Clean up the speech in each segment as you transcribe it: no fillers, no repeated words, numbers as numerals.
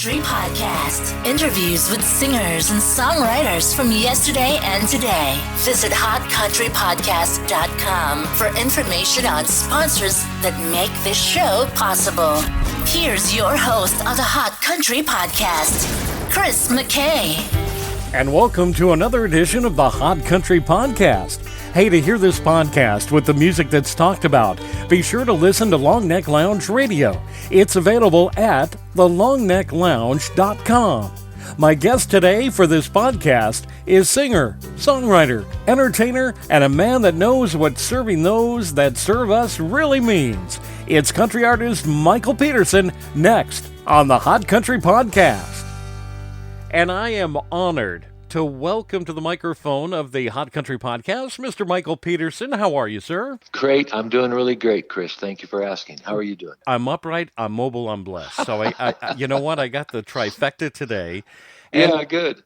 Country Podcast. Interviews with singers and songwriters from yesterday and today. Visit hotcountrypodcast.com for information on sponsors that make this show possible. Here's your host of the Hot Country Podcast, Chris McKay. And welcome to another edition of the Hot Country Podcast. Hey, to hear this podcast with the music that's talked about, be sure to listen to Long Neck Lounge Radio. It's available at thelongnecklounge.com. My guest today for this podcast is singer, songwriter, entertainer, and a man that knows what serving those that serve us really means. It's country artist Michael Peterson, next on the Hot Country Podcast. And I am honored to welcome to the microphone of the Hot Country Podcast, Mr. Michael Peterson. How are you, sir? Great. I'm doing really great, Chris. Thank you for asking. How are you doing? I'm upright, I'm mobile, I'm blessed. So, I you know what? I got the trifecta today. And, yeah, good.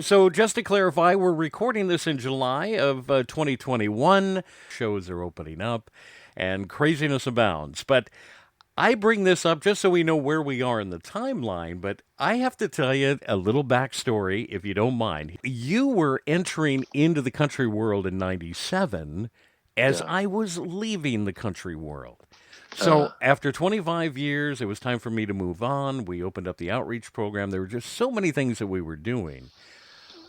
So just to clarify, we're recording this in July of 2021. Shows are opening up, and craziness abounds. But I bring this up just so we know where we are in the timeline, but I have to tell you a little backstory, if you don't mind. You were entering into the country world in 97 as I was leaving the country world. So after 25 years, it was time for me to move on. We opened up the outreach program. There were just so many things that we were doing.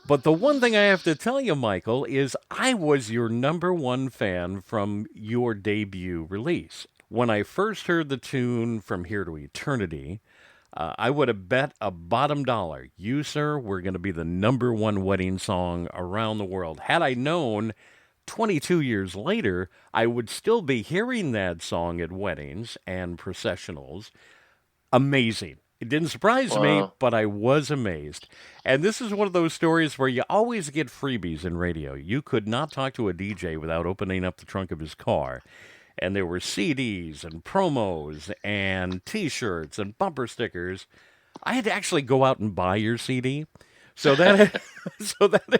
But the one thing I have to tell you, Michael, is I was your number one fan from your debut release. When I first heard the tune From Here to Eternity, I would have bet a bottom dollar, you, sir, were going to be the number one wedding song around the world. Had I known 22 years later, I would still be hearing that song at weddings and processionals. Amazing. It didn't surprise me, but I was amazed. And this is one of those stories where you always get freebies in radio. You could not talk to a DJ without opening up the trunk of his car. And there were CDs and promos and T-shirts and bumper stickers. I had to actually go out and buy your CD. So that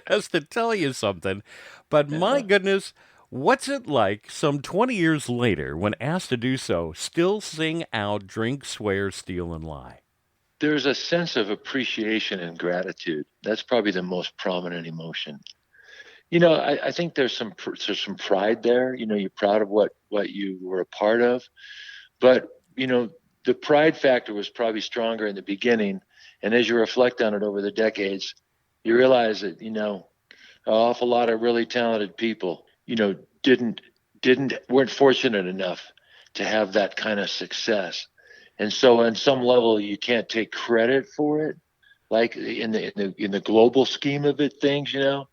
has to tell you something. But my goodness, what's it like some 20 years later when asked to do so, still sing out Drink, Swear, Steal, and Lie? There's a sense of appreciation and gratitude. That's probably the most prominent emotion. You know, I think there's some pride there. You know, you're proud of what you were a part of. But, you know, the pride factor was probably stronger in the beginning. And as you reflect on it over the decades, you realize that, you know, an awful lot of really talented people, you know, weren't fortunate enough to have that kind of success. And so on some level, you can't take credit for it. Like in the global scheme of it, things, you know,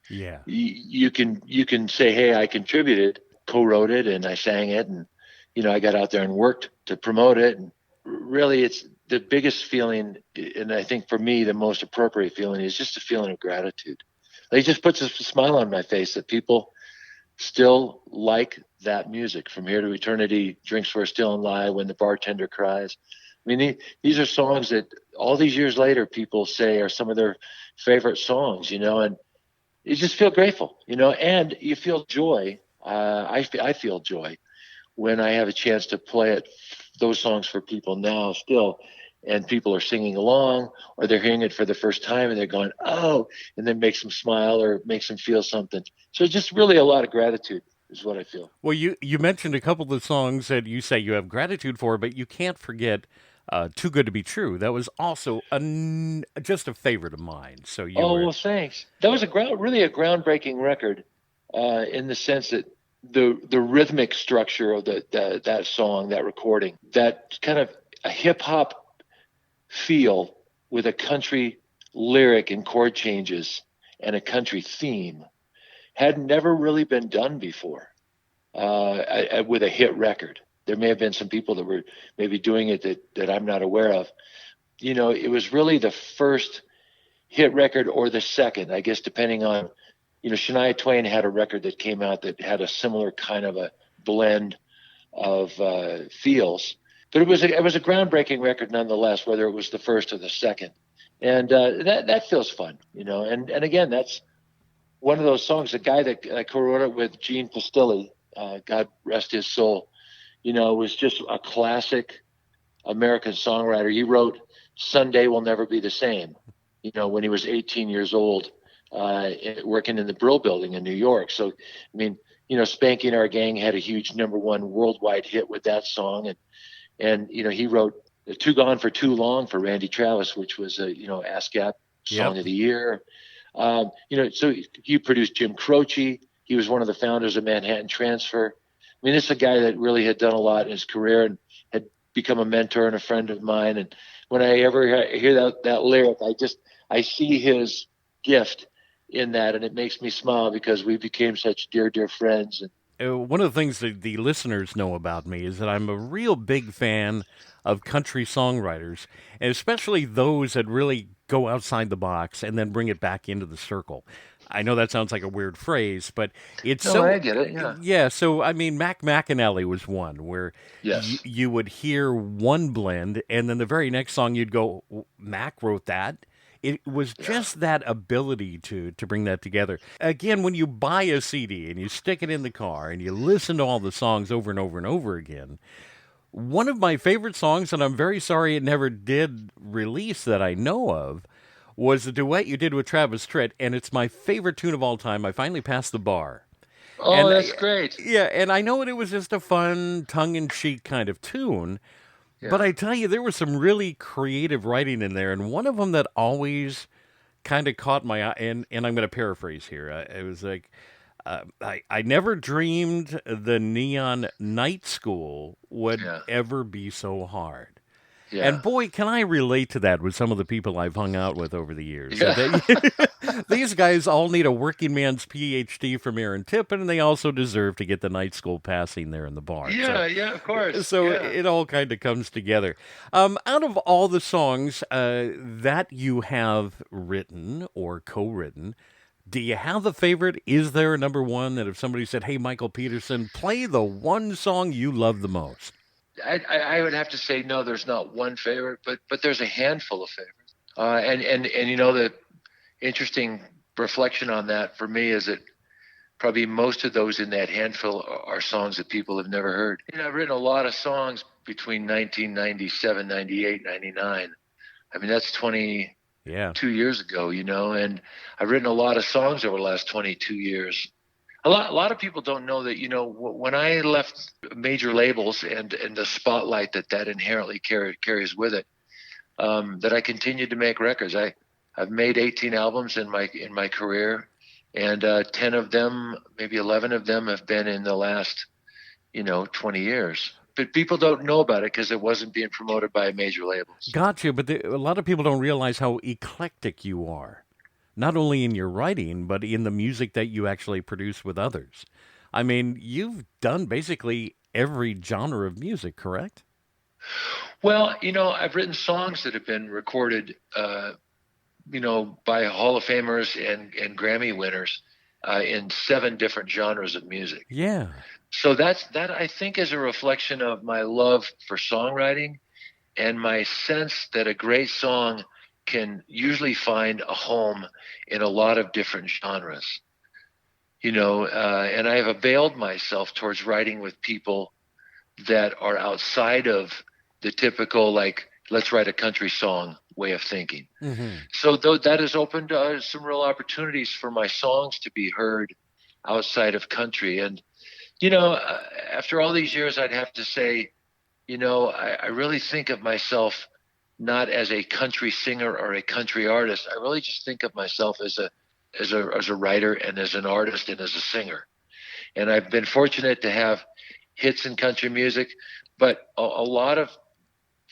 you can say, hey, I contributed, co-wrote it, and I sang it, and you know, I got out there and worked to promote it. And really, it's the biggest feeling, and I think for me, the most appropriate feeling is just a feeling of gratitude. Like, it just puts a smile on my face that people still like that music. From Here to Eternity, Drink, Swear, Steal, and Lie, When the Bartender Cries. I mean, these are songs that all these years later people say are some of their favorite songs, you know, and you just feel grateful, you know, and you feel joy. I feel joy when I have a chance to play those songs for people now still, and people are singing along, or they're hearing it for the first time and they're going, oh, and then makes them smile or makes them feel something. So just really a lot of gratitude is what I feel. Well, you mentioned a couple of the songs that you say you have gratitude for, but you can't forget Too Good to Be True. That was also just a favorite of mine. So well, thanks. That was really a groundbreaking record in the sense that the rhythmic structure of that song, that recording, that kind of a hip hop feel with a country lyric and chord changes and a country theme had never really been done before with a hit record. There may have been some people that were maybe doing it that I'm not aware of. You know, it was really the first hit record or the second, I guess, depending on, you know, Shania Twain had a record that came out that had a similar kind of a blend of feels. But it was a groundbreaking record nonetheless, whether it was the first or the second. And that feels fun, you know. And again, that's one of those songs, the guy that I co-wrote it with, Gene Pastilli, God rest his soul, you know, was just a classic American songwriter. He wrote Sunday Will Never Be the Same, when he was 18 years old, working in the Brill Building in New York. So, I mean, Spanking Our Gang had a huge #1 worldwide hit with that song. And he wrote Too Gone for Too Long for Randy Travis, which was a, ASCAP Song of the Year. So he produced Jim Croce. He was one of the founders of Manhattan Transfer. I mean, this is a guy that really had done a lot in his career and had become a mentor and a friend of mine. And when I ever hear that lyric, I see his gift in that, and it makes me smile because we became such dear, dear friends. And one of the things that the listeners know about me is that I'm a real big fan of country songwriters, and especially those that really go outside the box and then bring it back into the circle. I know that sounds like a weird phrase, but it's I get it. Yeah. Yeah. So I mean, Mac McAnally was one where you would hear one blend, and then the very next song you'd go, Mac wrote that. It was just that ability to bring that together. Again, when you buy a CD and you stick it in the car and you listen to all the songs over and over and over again, one of my favorite songs, and I'm very sorry it never did release that I know of, was the duet you did with Travis Tritt, and it's my favorite tune of all time. I finally passed the bar. Oh, and that's great. Yeah, and I know it was just a fun, tongue-in-cheek kind of tune, but I tell you, there was some really creative writing in there, and one of them that always kind of caught my eye, and I'm going to paraphrase here. It was like, I never dreamed the neon night school would ever be so hard. Yeah. And boy, can I relate to that with some of the people I've hung out with over the years. Yeah. These guys all need a working man's PhD from Aaron Tippin, and they also deserve to get the night school passing there in the bar. Yeah, of course. So it all kind of comes together. Out of all the songs that you have written or co-written, do you have a favorite? Is there a #1 that if somebody said, hey, Michael Peterson, play the one song you love the most? I would have to say no. There's not one favorite, but there's a handful of favorites. And the interesting reflection on that for me is that probably most of those in that handful are songs that people have never heard. I've written a lot of songs between 1997, 98, 99. I mean, that's 22 years ago, and I've written a lot of songs over the last 22 years. A lot of people don't know that, when I left major labels and the spotlight that inherently carries with it, that I continued to make records. I've made 18 albums in my career, and 10 of them, maybe 11 of them have been in the last, 20 years. But people don't know about it because it wasn't being promoted by major labels. Gotcha, but a lot of people don't realize how eclectic you are. Not only in your writing, but in the music that you actually produce with others. I mean, you've done basically every genre of music, correct? Well, I've written songs that have been recorded, by Hall of Famers and Grammy winners in 7 different genres of music. Yeah. So that I think is a reflection of my love for songwriting and my sense that a great song can usually find a home in a lot of different genres, and I have availed myself towards writing with people that are outside of the typical, like, let's write a country song way of thinking. Mm-hmm. So that has opened some real opportunities for my songs to be heard outside of country. And, after all these years, I'd have to say, I really think of myself not as a country singer or a country artist. I really just think of myself as a writer and as an artist and as a singer. And I've been fortunate to have hits in country music, but a lot of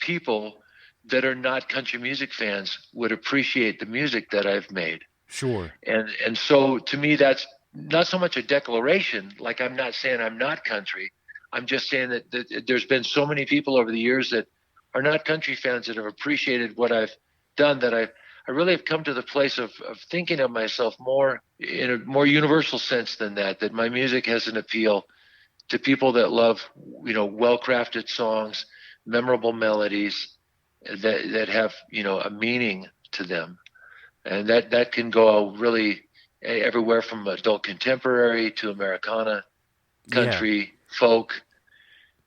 people that are not country music fans would appreciate the music that I've made. Sure. And so to me, that's not so much a declaration, like I'm not saying I'm not country. I'm just saying that there's been so many people over the years that are not country fans that have appreciated what I've done, that I really have come to the place of thinking of myself more in a more universal sense than that my music has an appeal to people that love, well-crafted songs, memorable melodies that have, a meaning to them. And that can go really everywhere from adult contemporary to Americana, country, folk.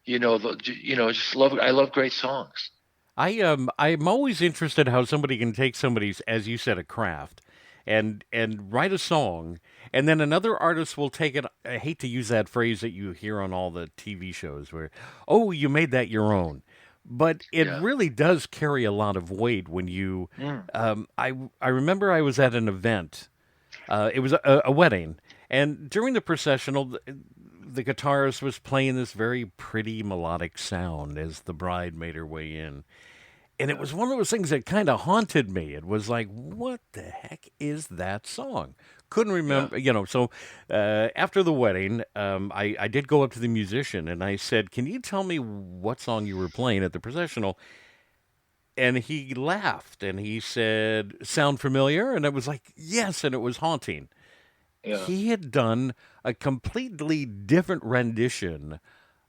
I love great songs. I'm always interested how somebody can take somebody's, as you said, a craft, and write a song, and then another artist will take it. I hate to use that phrase that you hear on all the TV shows where, oh, you made that your own. But it Yeah. really does carry a lot of weight when you. Mm. I remember I was at an event. It was a wedding, and during the processional, the guitarist was playing this very pretty melodic sound as the bride made her way in. And it was one of those things that kind of haunted me. It was like, what the heck is that song? Couldn't Yeah. remember, So after the wedding, I did go up to the musician and I said, "Can you tell me what song you were playing at the processional?" And he laughed and he said, "Sound familiar?" And I was like, "Yes," and it was haunting. Yeah. He had done a completely different rendition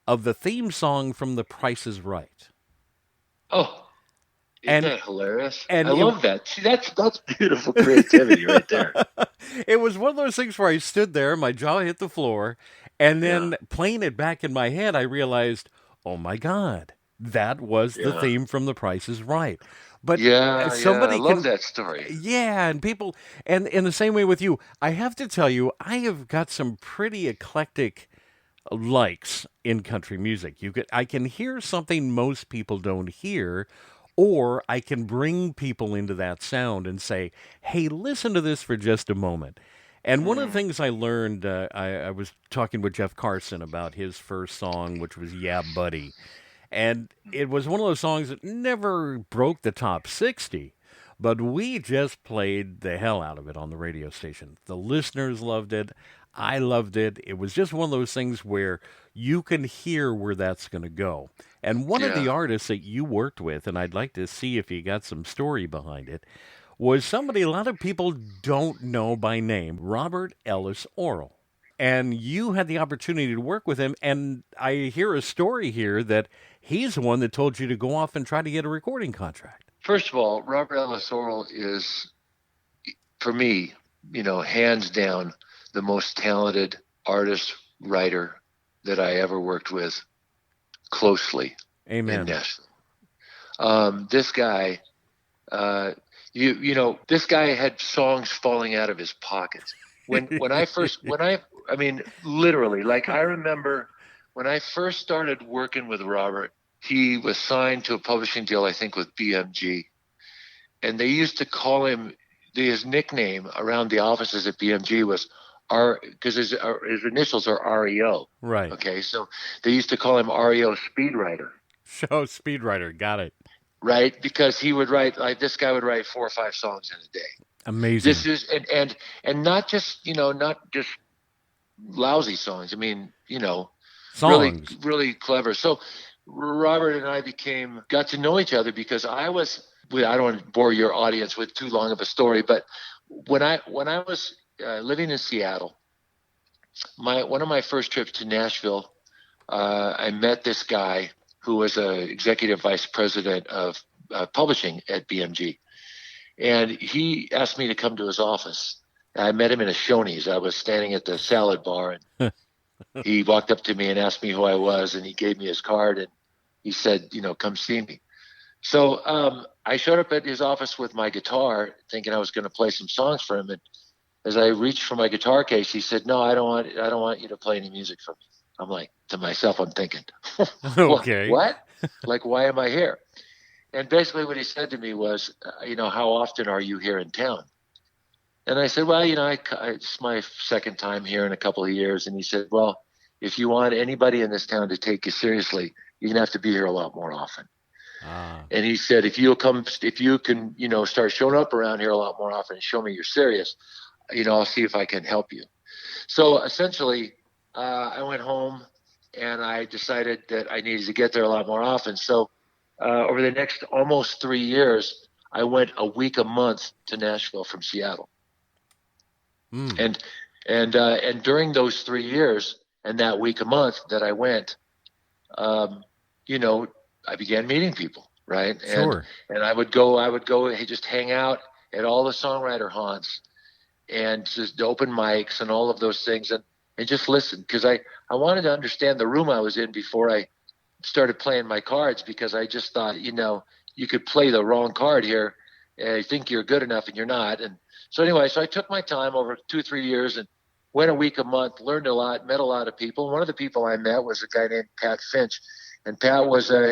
of the theme song from The Price is Right. Oh, isn't And that hilarious? and I it love that. See, that's beautiful creativity right there. it was one of those things where I stood there, my jaw hit the floor, and Yeah. then playing it back in my head, I realized, oh my God, that was the Yeah. theme from The Price is Right. But Yeah. Yeah. I somebody love can, that story. yeah, and people, and in the same way with you, I have to tell you, I have got some pretty eclectic likes in country music. I can hear something most people don't hear, or I can bring people into that sound and say, "Hey, listen to this for just a moment." And one of the Mm. things I learned, I was talking with Jeff Carson about his first song, which was "Yeah, Buddy," and it was one of those songs that never broke the top 60. But we just played the hell out of it on the radio station. The listeners loved it. I loved it. It was just one of those things where you can hear where that's going to go. And one of the Yeah. artists that you worked with, and I'd like to see if you got some story behind it, was somebody a lot of people don't know by name, Robert Ellis Oral. And you had the opportunity to work with him. And I hear a story here that he's the one that told you to go off and try to get a recording contract. First of all, Robert Ellis Oral is, for me, hands down, the most talented artist, writer that I ever worked with closely in Amen. Nashville. This guy, this guy had songs falling out of his pockets. I mean, literally, like I remember when I first started working with Robert, he was signed to a publishing deal, I think, with BMG. And they used to call him, his nickname around the offices at BMG was because his initials are REO. Right. Okay, so they used to call him REO Speedwriter. Show Speedwriter. Got it. Right, because he would write, like, this guy would write 4 or 5 songs in a day. Amazing. This is and not just lousy songs. I mean, really Songs. really clever. So Robert and I got to know each other because I don't want to bore your audience with too long of a story, but when I was living in Seattle, one of my first trips to Nashville, I met this guy who was a executive vice president of publishing at BMG. And he asked me to come to his office. I met him in a Shoney's. I was standing at the salad bar, and he walked up to me and asked me who I was, and he gave me his card, and he said, come see me. So I showed up at his office with my guitar, thinking I was going to play some songs for him. And as I reached for my guitar case, he said, "No, I don't want you to play any music for me." I'm like, to myself, I'm thinking, Okay. What? Like, why am I here? And basically what he said to me was, how often are you here in town? And I said, well, it's my second time here in a couple of years. And he said, well, if you want anybody in this town to take you seriously, you're going to have to be here a lot more often. And he said, if you can, start showing up around here a lot more often and show me you're serious, I'll see if I can help you. So essentially, I went home and I decided that I needed to get there a lot more often. So over the next almost 3 years, I went a week a month to Nashville from Seattle. And during those 3 years and that week a month that I went, I began meeting people, right? Sure. And I would go just hang out at all the songwriter haunts and just open mics and all of those things and just listen, because I wanted to understand the room I was in before I started playing my cards, because I just thought, you could play the wrong card here, and you think you're good enough and you're not. And so anyway, so I took my time over 2-3 years and went a week, a month, learned a lot, met a lot of people. One of the people I met was a guy named Pat Finch, and Pat was a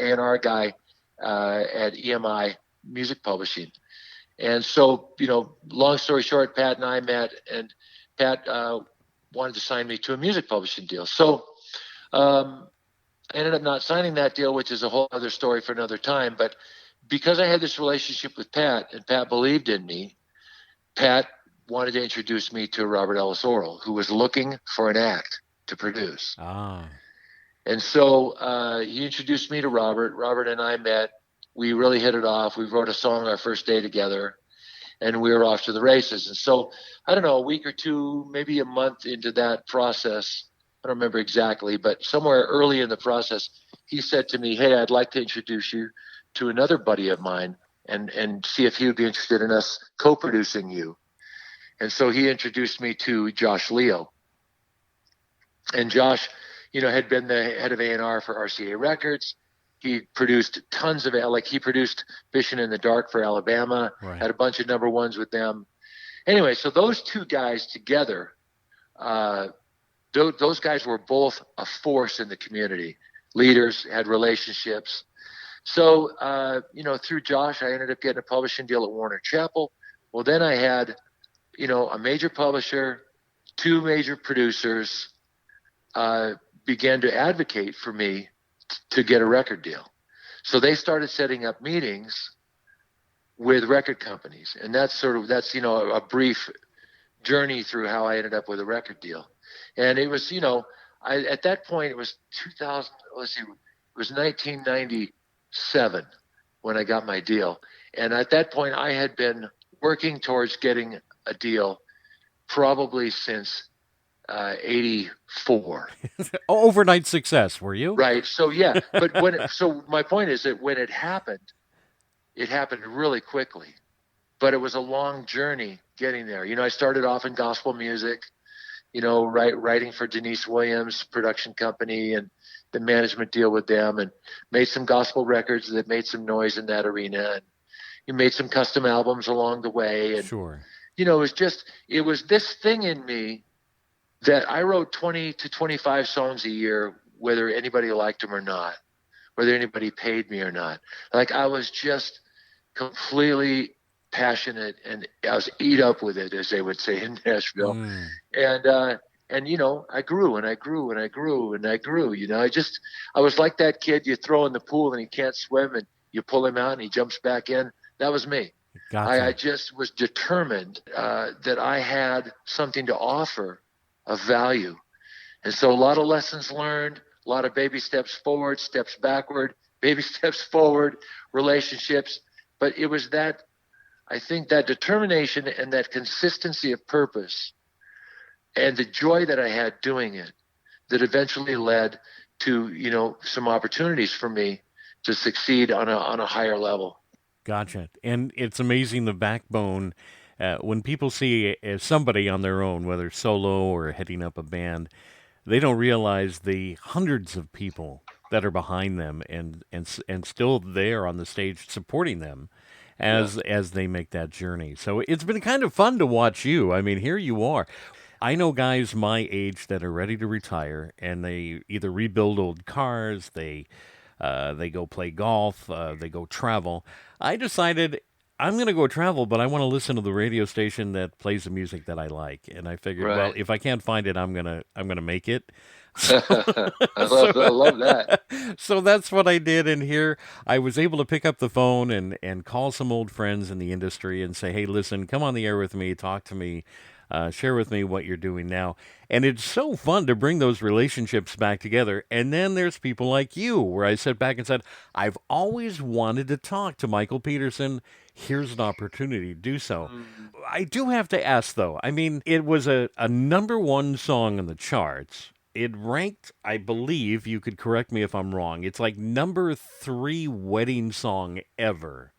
A&R guy at EMI Music Publishing. And so, long story short, Pat and I met, and Pat wanted to sign me to a music publishing deal. So I ended up not signing that deal, which is a whole other story for another time. But because I had this relationship with Pat, and Pat believed in me, Pat wanted to introduce me to Robert Ellis Oral, who was looking for an act to produce. And so he introduced me to Robert. Robert and I met. We really hit it off. We wrote a song our first day together, and we were off to the races. And so, I don't know, a week or two, maybe a month into that process, I don't remember exactly, but somewhere early in the process, he said to me, hey, I'd like to introduce you to another buddy of mine and see if he would be interested in us co-producing you. And so he introduced me to Josh Leo. And Josh, had been the head of A&R for RCA Records. He produced tons of, he produced Fishing in the Dark for Alabama, right. Had a bunch of number ones with them. Anyway, so those two guys together, those guys were both a force in the community. Leaders, had relationships. So, through Josh, I ended up getting a publishing deal at Warner Chappell. Well, then I had, a major publisher, two major producers began to advocate for me to get a record deal. So they started setting up meetings with record companies. And that's a brief journey through how I ended up with a record deal. And it was, at that point, it was 2000, it was 1997 when I got my deal. And at that point, I had been working towards getting a deal probably since 84. Overnight success, were you? Right. So yeah, but so my point is that when it happened really quickly, but it was a long journey getting there. I started off in gospel music, writing for Denise Williams production company and the management deal with them, and made some gospel records that made some noise in that arena. And you made some custom albums along the way. And, sure. It was this thing in me that I wrote 20 to 25 songs a year, whether anybody liked them or not, whether anybody paid me or not. I was just completely passionate, and I was eat up with it, as they would say in Nashville. And I grew and I grew and I grew and I grew. I was like that kid you throw in the pool and he can't swim and you pull him out and he jumps back in. That was me. Gotcha. I just was determined that I had something to offer of value. And so a lot of lessons learned, a lot of baby steps forward, steps backward, baby steps forward, relationships. But it was I think that determination and that consistency of purpose and the joy that I had doing it that eventually led to, some opportunities for me to succeed on a higher level. Gotcha. And it's amazing the backbone when people see somebody on their own, whether solo or heading up a band, they don't realize the hundreds of people that are behind them and still there on the stage supporting them as they make that journey. So it's been kind of fun to watch you. I mean, here you are. I know guys my age that are ready to retire, and they either rebuild old cars, they go play golf, they go travel. I decided I'm going to go travel, but I want to listen to the radio station that plays the music that I like. And I figured, well, if I can't find it, I'm gonna make it. I love that. So that's what I did. And here I was able to pick up the phone and call some old friends in the industry and say, hey, listen, come on the air with me, talk to me. Share with me what you're doing now. And it's so fun to bring those relationships back together. And then there's people like you, where I sat back and said, I've always wanted to talk to Michael Peterson. Here's an opportunity to do so. I do have to ask, though. I mean, it was a number one song on the charts. It ranked, I believe, you could correct me if I'm wrong, it's like number 3 wedding song ever.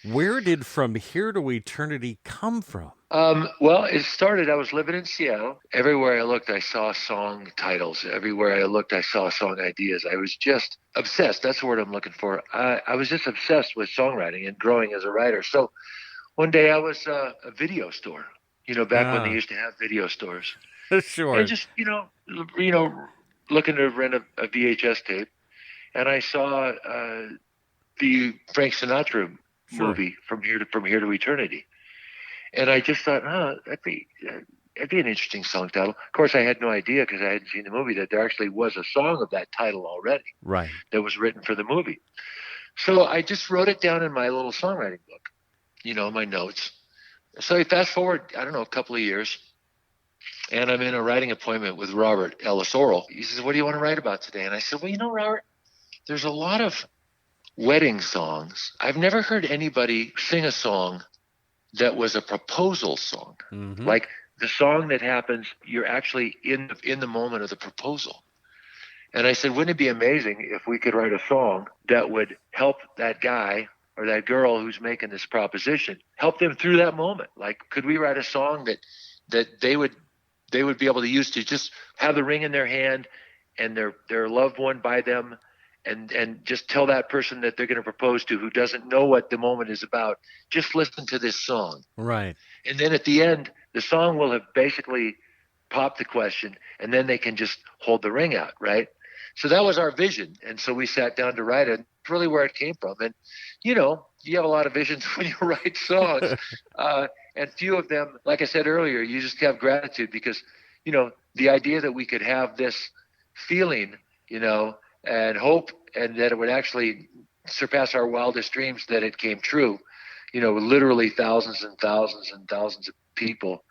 Where did From Here to Eternity come from? Well, it started, I was living in Seattle. Everywhere I looked, I saw song titles. Everywhere I looked, I saw song ideas. I was just obsessed. That's the word I'm looking for. I was just obsessed with songwriting and growing as a writer. So one day I was a video store, back when they used to have video stores. Sure. And just, looking to rent a VHS tape. And I saw the Frank Sinatra movie, From Here to Eternity. And I just thought, that'd be an interesting song title. Of course, I had no idea, because I hadn't seen the movie, that there actually was a song of that title already. Right. That was written for the movie. So I just wrote it down in my little songwriting book, my notes. So I fast forward, I don't know, a couple of years, and I'm in a writing appointment with Robert Ellis Orrell. He says, "What do you want to write about today?" And I said, "Well, Robert, there's a lot of wedding songs. I've never heard anybody sing a song that was a proposal song. Mm-hmm. Like the song that happens, you're actually in the moment of the proposal." And I said, "Wouldn't it be amazing if we could write a song that would help that guy or that girl who's making this proposition, help them through that moment? Like, could we write a song that they would be able to use to just have the ring in their hand and their loved one by them, and just tell that person that they're going to propose to, who doesn't know what the moment is about, just listen to this song." Right. And then at the end, the song will have basically popped the question, and then they can just hold the ring out, right? So that was our vision. And so we sat down to write it. It's really where it came from. And, you have a lot of visions when you write songs. And few of them, like I said earlier, you just have gratitude because, the idea that we could have this feeling, and hope, and that it would actually surpass our wildest dreams, that it came true. Literally thousands and thousands and thousands of people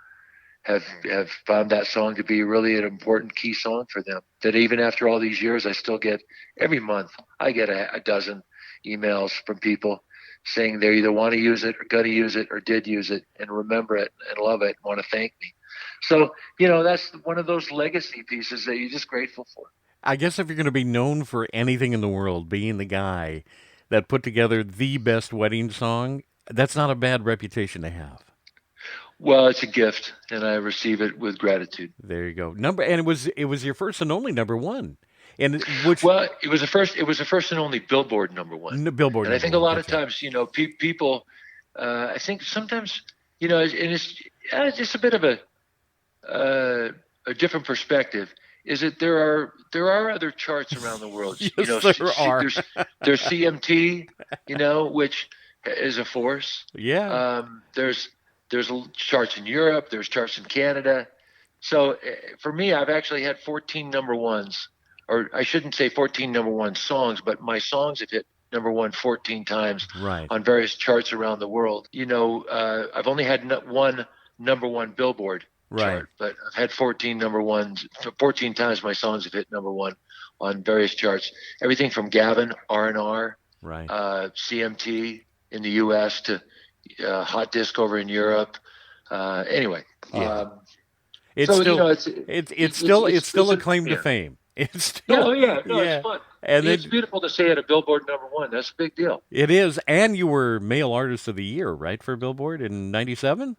have found that song to be really an important key song for them. That even after all these years, I still get, every month, I get a dozen emails from people saying they either want to use it or going to use it or did use it and remember it and love it and want to thank me. So, that's one of those legacy pieces that you're just grateful for. I guess if you're going to be known for anything in the world, being the guy that put together the best wedding song, that's not a bad reputation to have. Well, it's a gift, and I receive it with gratitude. There you go. And it was your first and only number one. And it was the first and only Billboard number one. Billboard. And I think a lot of times, people, I think sometimes, and it's just a bit of a different perspective. Is that there are other charts around the world? Yes, there are. There's CMT, which is a force. Yeah. There's charts in Europe. There's charts in Canada. So for me, I've actually had 14 number ones, or I shouldn't say 14 number one songs, but my songs have hit number one 14 times on various charts around the world. I've only had one number one Billboard chart, but I've had 14 number ones. 14 times my songs have hit number one on various charts. Everything from Gavin, R&R, CMT in the U.S. to Hot Disc over in Europe. Anyway, it's still a claim to fame. It's still, it's fun. And it's beautiful to say at a Billboard number one. That's a big deal. It is, and you were Male Artist of the Year, right, for Billboard in '97.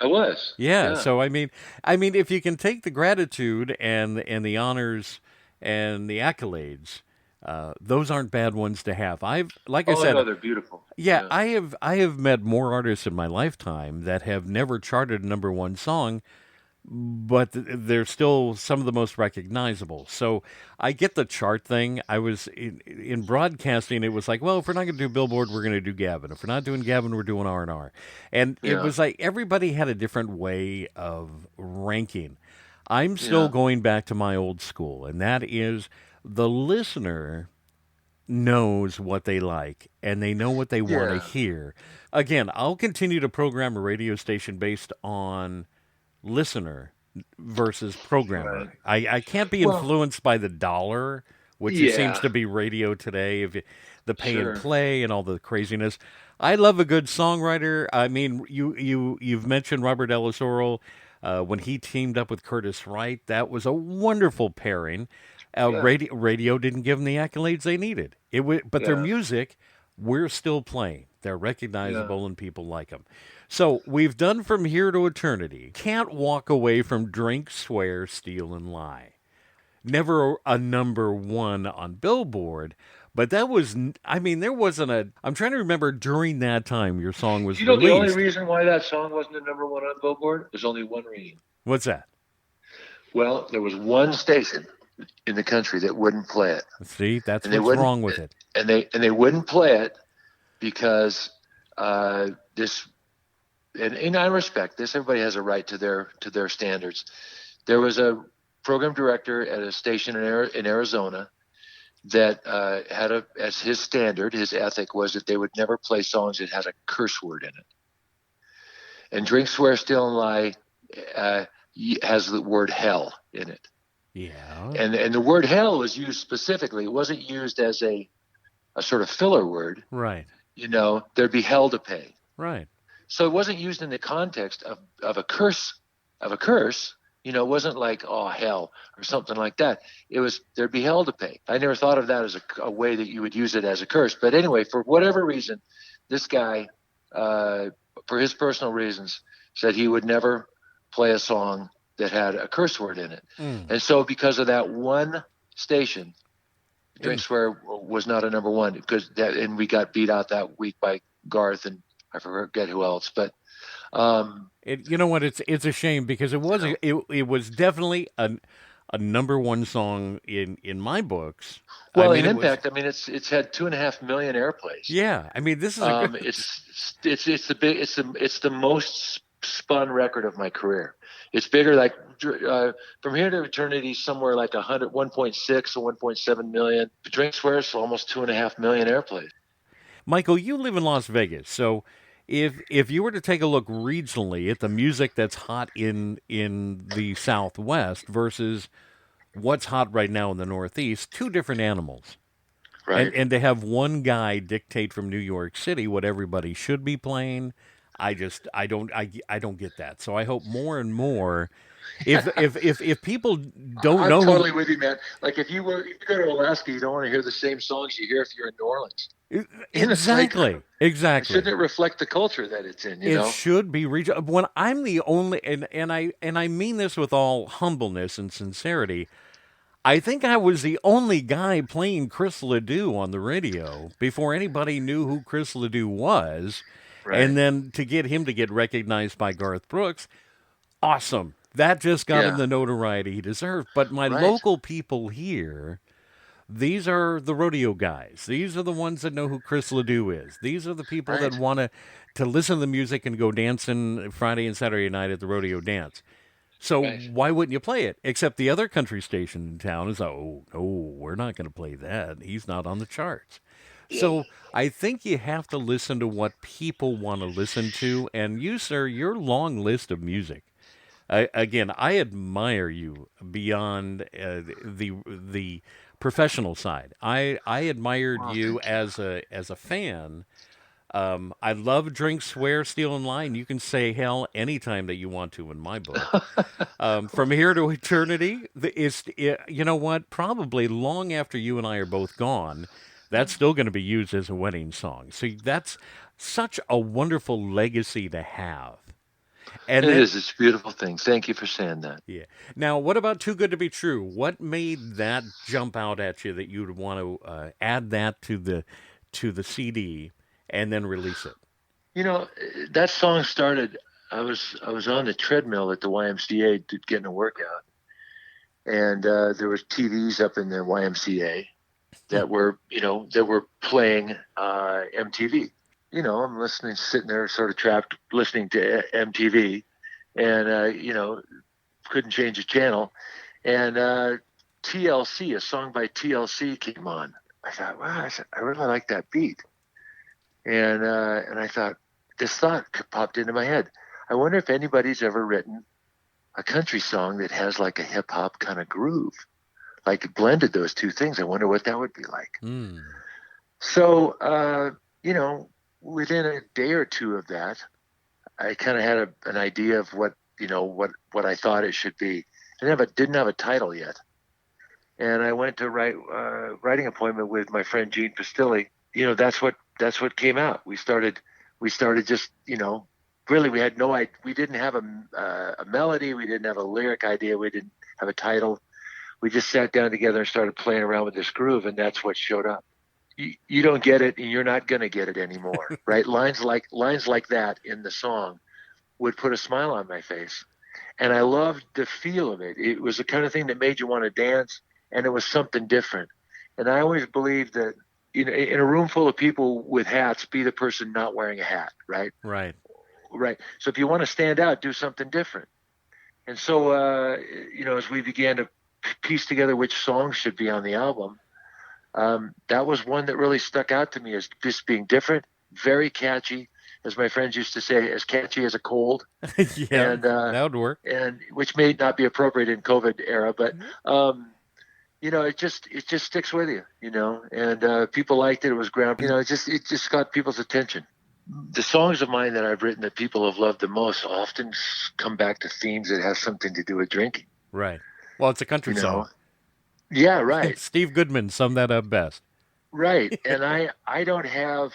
I was. Yeah. So I mean, if you can take the gratitude and the honors and the accolades, those aren't bad ones to have. I said, they're beautiful. Yeah, I have met more artists in my lifetime that have never charted a number one song, but they're still some of the most recognizable. So I get the chart thing. I was in broadcasting. It was like, well, if we're not going to do Billboard, we're going to do Gavin. If we're not doing Gavin, we're doing R&R. And it was like everybody had a different way of ranking. I'm still going back to my old school, and that is the listener knows what they like, and they know what they want to hear. Again, I'll continue to program a radio station based on listener versus programmer. I can't be influenced by the dollar, which it seems to be radio today, the pay and play and all the craziness. I love a good songwriter. I mean, you've mentioned Robert Ellis Orrell. When he teamed up with Curtis Wright, that was a wonderful pairing. Radio didn't give them the accolades they needed. But their music we're still playing. They're Yeah. recognizable and people like them. So we've done From Here to Eternity. Can't walk away from Drink, Swear, Steal, and Lie. Never a number one on Billboard, but that was, I mean, there wasn't a, I'm trying to remember during that time your song was You know, the only released. reason why that song wasn't a number one on Billboard, there's only one reason. What's that? Well, there was one station in the country that wouldn't play it. See, that's And they what's wouldn't, wrong with it. and they wouldn't play it because this, and I respect this. Everybody has a right to their standards. There was a program director at a station in Arizona that had as his standard, his ethic was that they would never play songs that had a curse word in it. And Drink, Swear, Steal, and Lie has the word hell in it. Yeah. And the word hell was used specifically. It wasn't used as a sort of filler word. Right. You know, there'd be hell to pay. Right. So it wasn't used in the context of a curse. You know, it wasn't like, oh, hell or something like that. It was, there'd be hell to pay. I never thought of that as a way that you would use it as a curse. But anyway, for whatever reason, this guy, for his personal reasons, said he would never play a song that had a curse word in it. And so because of that one station, Drink, Swear was not a number one, and we got beat out that week by Garth and I forget who else. But you know what? It's a shame because it was definitely a number one song in my books. Well, I mean, in impact, I mean, it's had 2.5 million airplays. Yeah, I mean, this is it's the most spun record of my career. It's bigger, like From Here to Eternity, somewhere like 1.6 or 1.7 million. Drink, Swear is almost 2.5 million airplays. Michael, you live in Las Vegas, so if you were to take a look regionally at the music that's hot in the Southwest versus what's hot right now in the Northeast, two different animals. Right. And to have one guy dictate from New York City what everybody should be playing, I don't get that. So I hope more and more, if people don't I'm know, totally with you, man. Like if you go to Alaska, you don't want to hear the same songs you hear if you're in New Orleans. Exactly. Shouldn't it reflect the culture that it's in? It should be regional. When I'm the only, and I mean this with all humbleness and sincerity, I think I was the only guy playing Chris Ledoux on the radio before anybody knew who Chris Ledoux was. Right. And then to get him to get recognized by Garth Brooks, awesome. That just got him the notoriety he deserved. But my local people here, these are the rodeo guys. These are the ones that know who Chris Ledoux is. These are the people that want to listen to the music and go dancing Friday and Saturday night at the rodeo dance. So why wouldn't you play it? Except the other country station in town is, oh, we're not going to play that. He's not on the charts. So I think you have to listen to what people want to listen to. And you, sir, your long list of music. Again, I admire you beyond the professional side. I admired you as a fan. I love Drink, Swear, Steal, and Lie. You can say hell anytime that you want to in my book. From Here to Eternity, you know what? Probably long after you and I are both gone, that's still going to be used as a wedding song. So that's such a wonderful legacy to have. And it is. It's a beautiful thing. Thank you for saying that. Yeah. Now, what about Too Good to Be True? What made that jump out at you that you'd want to add that to the CD and then release it? You know, that song started. I was on the treadmill at the YMCA getting a workout, and there was TVs up in the YMCA that were playing MTV. You know, I'm sitting there sort of trapped, listening to MTV, and couldn't change the channel, and TLC, a song by TLC came on. I thought, wow, I really like that beat. And I thought, this thought popped into my head. I wonder if anybody's ever written a country song that has like a hip hop kind of groove, like blended those two things. I wonder what that would be like. So, within a day or two of that, I kind of had an idea of what I thought it should be. I didn't have a title yet. And I went to writing appointment with my friend Gene Pastilli. You know, that's what that's what came out. We started just, really we had no idea. We didn't have a melody. We didn't have a lyric idea. We didn't have a title. We just sat down together and started playing around with this groove, and that's what showed up. You don't get it, and you're not going to get it anymore, right? Lines like that in the song would put a smile on my face. And I loved the feel of it. It was the kind of thing that made you want to dance, and it was something different. And I always believed that, in a room full of people with hats, be the person not wearing a hat, right? Right. Right. So if you want to stand out, do something different. And so, as we began to piece together which songs should be on the album, that was one that really stuck out to me as just being different, very catchy, as my friends used to say, as catchy as a cold. Yeah, and, that would work. And which may not be appropriate in COVID era, but it just sticks with you, and people liked it. It was ground, it just got people's attention. The songs of mine that I've written that people have loved the most often come back to themes that have something to do with drinking. Right. Well, it's a country song. Yeah, right. Steve Goodman summed that up best. Right. And I don't have,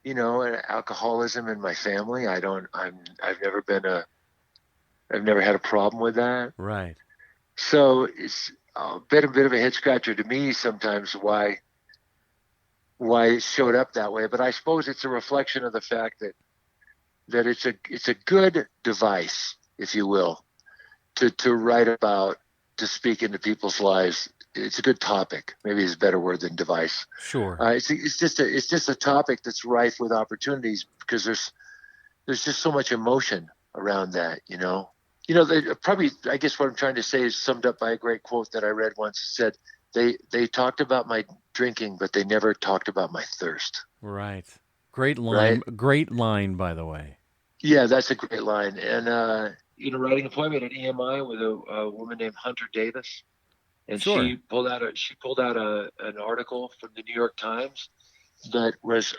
an alcoholism in my family. I've never had a problem with that. Right. So it's a bit of a head scratcher to me sometimes why it showed up that way. But I suppose it's a reflection of the fact that it's a good device, if you will, to write about, to speak into people's lives. It's a good topic. Maybe it's a better word than device. Sure. It's just a topic that's rife with opportunities because there's just so much emotion around that. Probably, I guess what I'm trying to say is summed up by a great quote that I read once. It said, they talked about my drinking, but they never talked about my thirst. Right. Great line. Right? Great line, by the way. Yeah, that's a great line. And, writing appointment at EMI with a woman named Hunter Davis. And Sure. she pulled out an article from the New York Times that was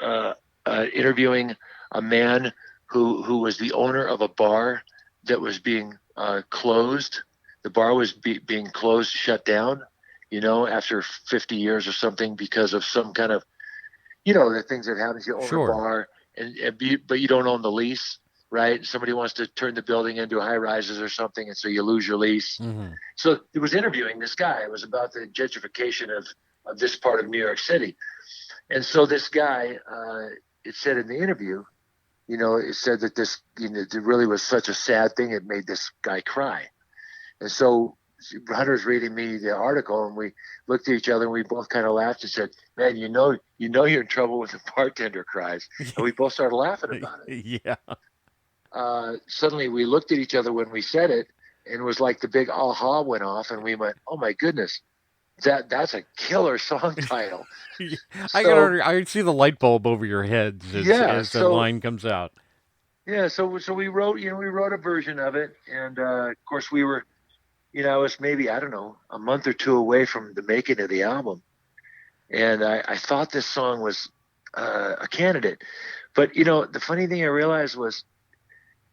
interviewing a man who was the owner of a bar that was being closed. The bar was being closed, shut down, after 50 years or something because of some kind of, the things that happens. You own Sure. a bar, but you don't own the lease. Right. Somebody wants to turn the building into high rises or something. And so you lose your lease. Mm-hmm. So it was interviewing this guy. It was about the gentrification of this part of New York City. And so this guy, it said in the interview, it said that this, it really was such a sad thing. It made this guy cry. And so Hunter's reading me the article and we looked at each other and we both kind of laughed and said, man, you're in trouble with the Bartender Cries. And we both started laughing about it. Yeah. Suddenly we looked at each other when we said it and it was like the big aha went off and we went, oh my goodness, that's a killer song title. I see the light bulb over your heads as the line comes out. Yeah. So we wrote a version of it. And, of course we were, it was maybe, I don't know, a month or two away from the making of the album. And I thought this song was a candidate, but the funny thing I realized was,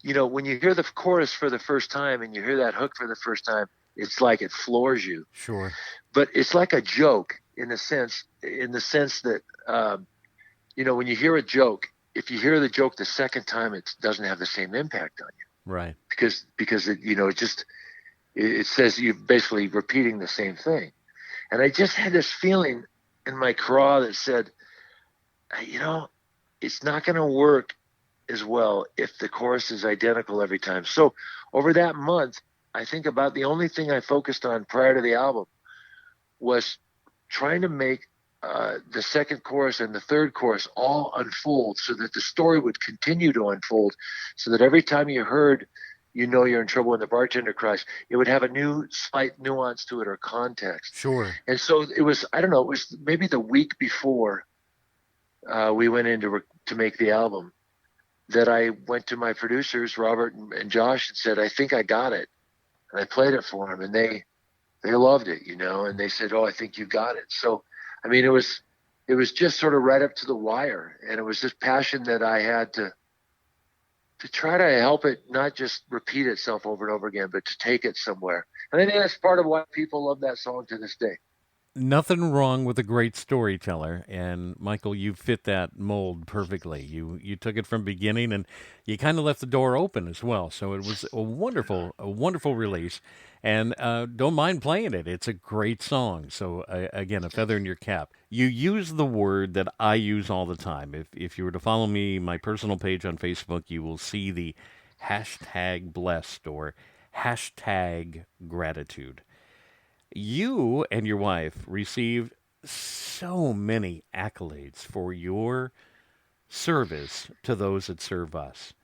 when you hear the chorus for the first time and you hear that hook for the first time, it's like it floors you. Sure. But it's like a joke in the sense that, when you hear a joke, if you hear the joke the second time, it doesn't have the same impact on you. Right. Because it says you're basically repeating the same thing. And I just had this feeling in my craw that said, it's not going to work as well if the chorus is identical every time. So over that month, I think about the only thing I focused on prior to the album was trying to make the second chorus and the third chorus all unfold so that the story would continue to unfold, so that every time you heard, you're in trouble when the bartender cries, it would have a new slight nuance to it or context. Sure. And so it was, I don't know, it was maybe the week before we went in to make the album that I went to my producers, Robert and Josh, and said, I think I got it. And I played it for them, and they loved it, and they said, oh, I think you got it. So, I mean, it was just sort of right up to the wire, and it was this passion that I had to try to help it not just repeat itself over and over again, but to take it somewhere. And I think that's part of why people love that song to this day. Nothing wrong with a great storyteller, and Michael, you fit that mold perfectly. You took it from beginning, and you kind of left the door open as well. So it was a wonderful release, and don't mind playing it. It's a great song. So again, a feather in your cap. You use the word that I use all the time. If you were to follow me, my personal page on Facebook, you will see the hashtag blessed or hashtag gratitude. You and your wife received so many accolades for your service to those that serve us.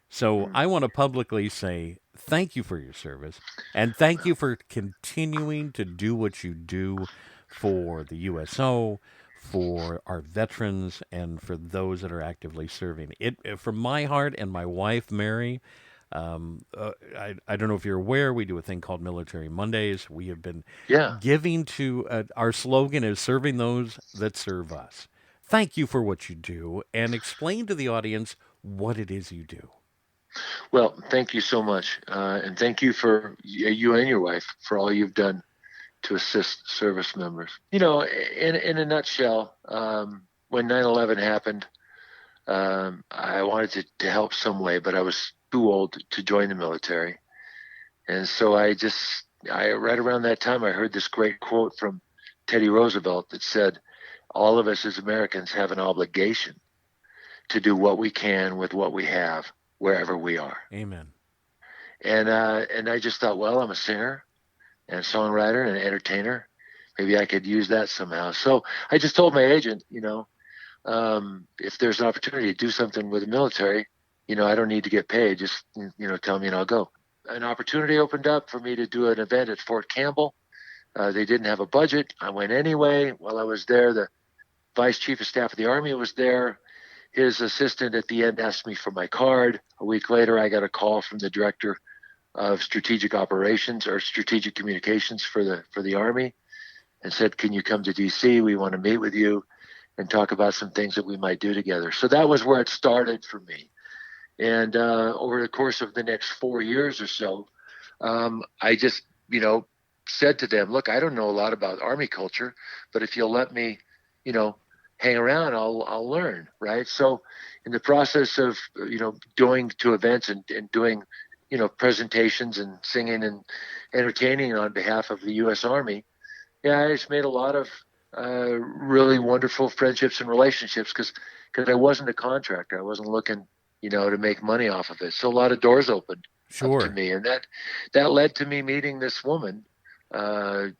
So I want to publicly say thank you for your service and thank you for continuing to do what you do for the U.S.O., for our veterans, and for those that are actively serving. From my heart and my wife, Mary, I don't know if you're aware, we do a thing called Military Mondays. We have been Yeah. giving to, our slogan is serving those that serve us. Thank you for what you do and explain to the audience what it is you do. Well, thank you so much. And thank you for you and your wife for all you've done to assist service members. In a nutshell, when 9/11 happened, I wanted to help some way, but I was too old to join the military. And so right around that time, I heard this great quote from Teddy Roosevelt that said, all of us as Americans have an obligation to do what we can with what we have, wherever we are. Amen. And I just thought, well, I'm a singer and a songwriter and an entertainer. Maybe I could use that somehow. So I just told my agent, if there's an opportunity to do something with the military, I don't need to get paid. Just, tell me and I'll go. An opportunity opened up for me to do an event at Fort Campbell. They didn't have a budget. I went anyway. While I was there, the Vice Chief of Staff of the Army was there. His assistant at the end asked me for my card. A week later, I got a call from the Director of Strategic Operations or Strategic Communications for the Army and said, can you come to D.C.? We want to meet with you and talk about some things that we might do together. So that was where it started for me. And over the course of the next 4 years or so, I just, said to them, look, I don't know a lot about Army culture, but if you'll let me, hang around, I'll learn, right? So in the process of, going to events and doing, presentations and singing and entertaining on behalf of the U.S. Army, I just made a lot of really wonderful friendships and relationships because I wasn't a contractor. I wasn't looking, to make money off of it. So a lot of doors opened up to me. And that led to me meeting this woman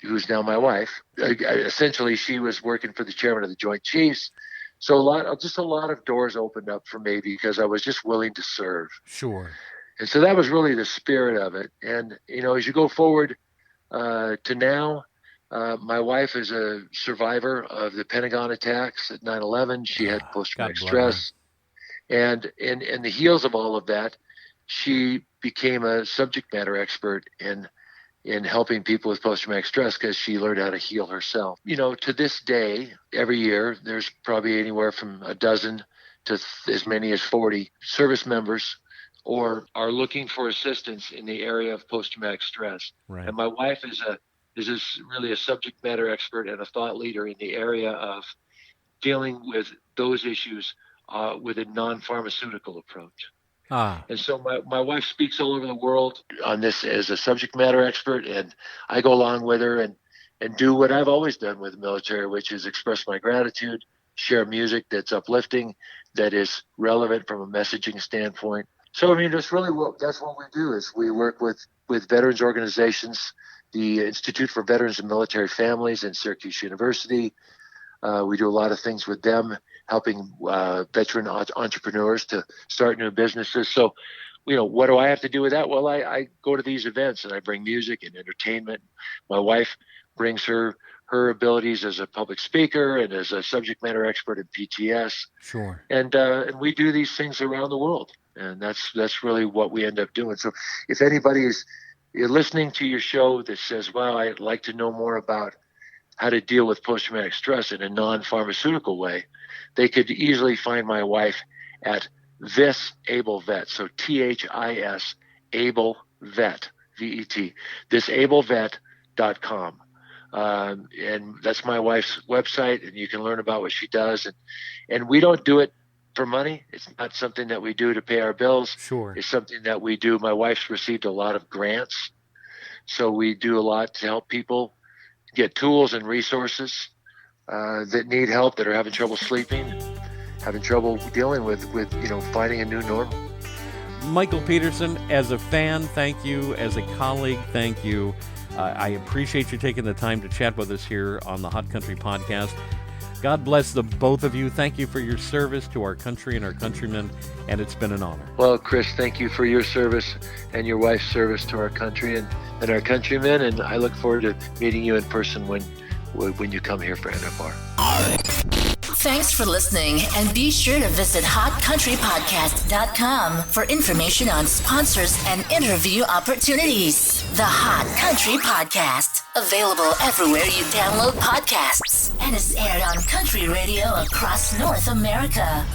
who's now my wife. Essentially, she was working for the chairman of the Joint Chiefs. So a lot of doors opened up for me because I was just willing to serve. Sure. And so that was really the spirit of it. And, as you go forward to now, my wife is a survivor of the Pentagon attacks at 9/11. She had post-traumatic stress. And in the heels of all of that, she became a subject matter expert in helping people with post-traumatic stress because she learned how to heal herself. To this day, every year, there's probably anywhere from a dozen to as many as 40 service members or are looking for assistance in the area of post-traumatic stress. Right. And my wife is really a subject matter expert and a thought leader in the area of dealing with those issues with a non-pharmaceutical approach. And so my wife speaks all over the world on this as a subject matter expert, and I go along with her and do what I've always done with the military, which is express my gratitude, share music that's uplifting, that is relevant from a messaging standpoint. So, that's really that's what we do is we work with veterans organizations, the Institute for Veterans and Military Families in Syracuse University. We do a lot of things with them, helping veteran entrepreneurs to start new businesses. So, what do I have to do with that? Well, I go to these events and I bring music and entertainment. My wife brings her abilities as a public speaker and as a subject matter expert in PTS. Sure. And we do these things around the world. And that's really what we end up doing. So if anybody is listening to your show that says, well, I'd like to know more about how to deal with post-traumatic stress in a non-pharmaceutical way, they could easily find my wife at This Able Vet. So THIS Able Vet, VET, thisablevet.com. And that's my wife's website, and you can learn about what she does. And we don't do it for money. It's not something that we do to pay our bills. Sure. It's something that we do. My wife's received a lot of grants, so we do a lot to help people get tools and resources that need help, that are having trouble sleeping, having trouble dealing with finding a new normal. Michael Peterson, as a fan, thank you. As a colleague, thank you. I appreciate you taking the time to chat with us here on the Hot Country Podcast. God bless the both of you. Thank you for your service to our country and our countrymen, and it's been an honor. Well, Chris, thank you for your service and your wife's service to our country and our countrymen, and I look forward to meeting you in person when you come here for NFR. Thanks for listening, and be sure to visit hotcountrypodcast.com for information on sponsors and interview opportunities. The Hot Country Podcast, available everywhere you download podcasts, and is aired on country radio across North America.